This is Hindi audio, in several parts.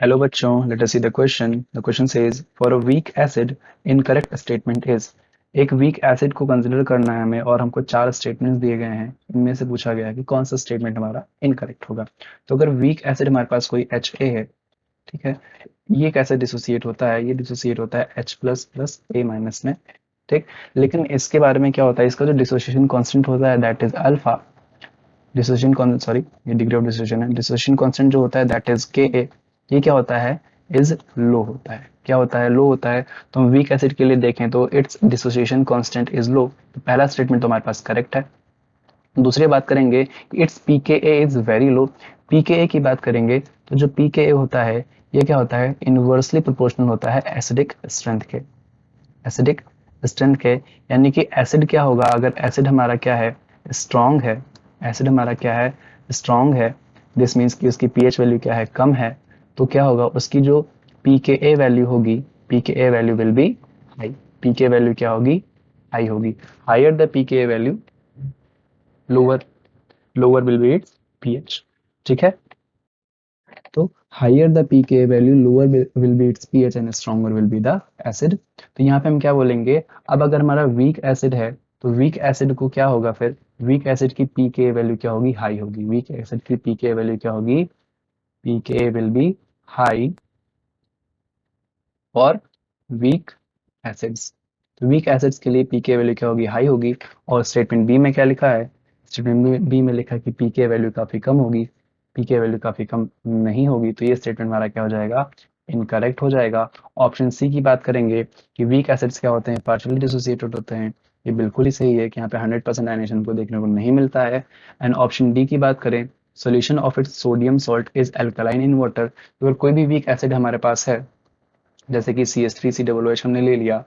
Hello बच्चों, let us see the question. The question says, for a weak acid, incorrect statement is. एक weak acid को कंसिडर करना है हमें और हमको 4 स्टेटमेंट्स दिए गए हैं। इनमें से पूछा गया है कि कौन सा स्टेटमेंट हमारा इनकरेक्ट होगा। तो अगर weak acid हमारे पास कोई Ha है, ठीक है, ये कैसे डिसोसिएट होता है? ये डिसोसिएट होता है H plus plus A minus में, ठीक। लेकिन इसके बारे में क्या होता है, इसका जो डिसोसिएशन कांस्टेंट होता है that is alpha. Dissociation sorry, ये डिग्री ऑफ डिसोसिएशन है। डिसोसिएशन कांस्टेंट जो होता है दैट इज Ka। ये क्या होता है, इज लो होता है। क्या होता है, लो होता है। तो हम वीक एसिड के लिए देखें तो it's dissociation constant is low. तो पहला स्टेटमेंट तो हमारे पास करेक्ट है। दूसरी बात करेंगे, it's pKa is very low. pKa की बात करेंगे तो जो pKa होता है ये क्या होता है, इनवर्सली प्रोपोर्शनल होता है एसिडिक स्ट्रेंथ के। एसिडिक स्ट्रेंथ के, यानी कि एसिड क्या होगा, अगर एसिड हमारा क्या है, स्ट्रॉन्ग है। एसिड हमारा क्या है, स्ट्रॉन्ग है। दिस मीन्स कि उसकी पीएच वैल्यू क्या है, कम है। तो क्या होगा, उसकी जो pKa वैल्यू होगी, pKa value will be high. pK value क्या होगी, हाई होगी। Higher the pKa value, lower lower will be its pH, ठीक है। तो higher the pKa value, lower will be its pH and stronger will be the acid. तो यहाँ पे हम क्या बोलेंगे, अब अगर हमारा वीक एसिड है तो वीक एसिड को क्या होगा, फिर वीक एसिड की pKa वैल्यू क्या होगी, हाई होगी। वीक एसिड की pKa वैल्यू क्या होगी, pKa विल बी हाई और वीक एसिड्स। तो वीक एसिड्स के लिए pKa वैल्यू क्या होगी, हाई होगी। और स्टेटमेंट बी में क्या लिखा है, स्टेटमेंट बी में लिखा है कि pKa वैल्यू काफी कम होगी। pKa वैल्यू काफी कम नहीं होगी, तो ये स्टेटमेंट हमारा क्या हो जाएगा, इनकरेक्ट हो जाएगा। ऑप्शन सी की बात करेंगे कि वीक एसिड्स क्या होते हैं, पार्शियली डिसोसिएटेड होते हैं। ये बिल्कुल ही सही है कि यहाँ पे 100% आयनेशन को देखने को नहीं मिलता है। एंड ऑप्शन डी की बात करें, solution of its sodium salt is alkaline in water. अगर कोई भी वीक एसिड हमारे पास है, जैसे कि CH3COOH हमने ले लिया,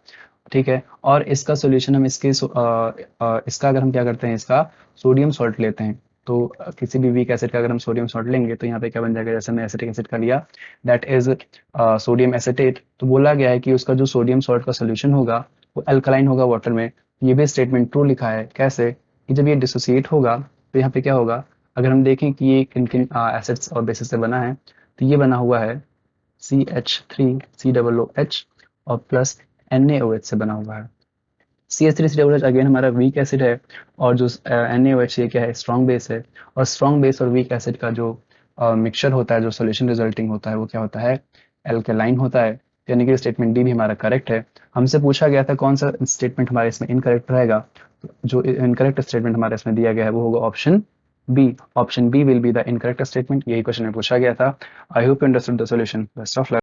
ठीक है, और इसका सॉल्यूशन हम इसका अगर हम क्या करते हैं, इसका सोडियम सॉल्ट लेते हैं। तो किसी भी वीक एसिड का अगर हम सोडियम सॉल्ट लेंगे तो यहाँ पे क्या बन जाएगा, जैसे हमने एसिटिक एसिड का लिया दैट इज सोडियम एसिटेट। तो बोला गया है कि उसका जो सोडियम सॉल्ट का सोल्यूशन होगा वो अल्कलाइन होगा वाटर में। ये भी स्टेटमेंट ट्रू लिखा है। कैसे, कि जब ये डिसोसिएट होगा तो यहाँ पे क्या होगा, अगर हम देखें कि ये किन किन एसिड्स और बेसिस से बना है, तो ये बना हुआ है CH3COOH और प्लस NaOH से बना हुआ है। CH3COOH अगेन हमारा वीक एसिड है और जो NaOH ये क्या है, स्ट्रॉन्ग बेस है। और स्ट्रॉन्ग बेस और वीक एसिड का जो मिक्सचर होता है, जो सोल्यूशन रिजल्टिंग होता है, वो क्या होता है, एल्केलाइन होता है। यानी कि स्टेटमेंट डी भी हमारा करेक्ट है। हमसे पूछा गया था कौन सा स्टेटमेंट हमारे इसमें इनकरेक्ट रहेगा। तो जो इनकरेक्ट स्टेटमेंट हमारे इसमें दिया गया है वो होगा option B. Option B will be the incorrect statement. यही क्वेश्चन में पूछा गया था। I hope you understood the solution. Best of luck.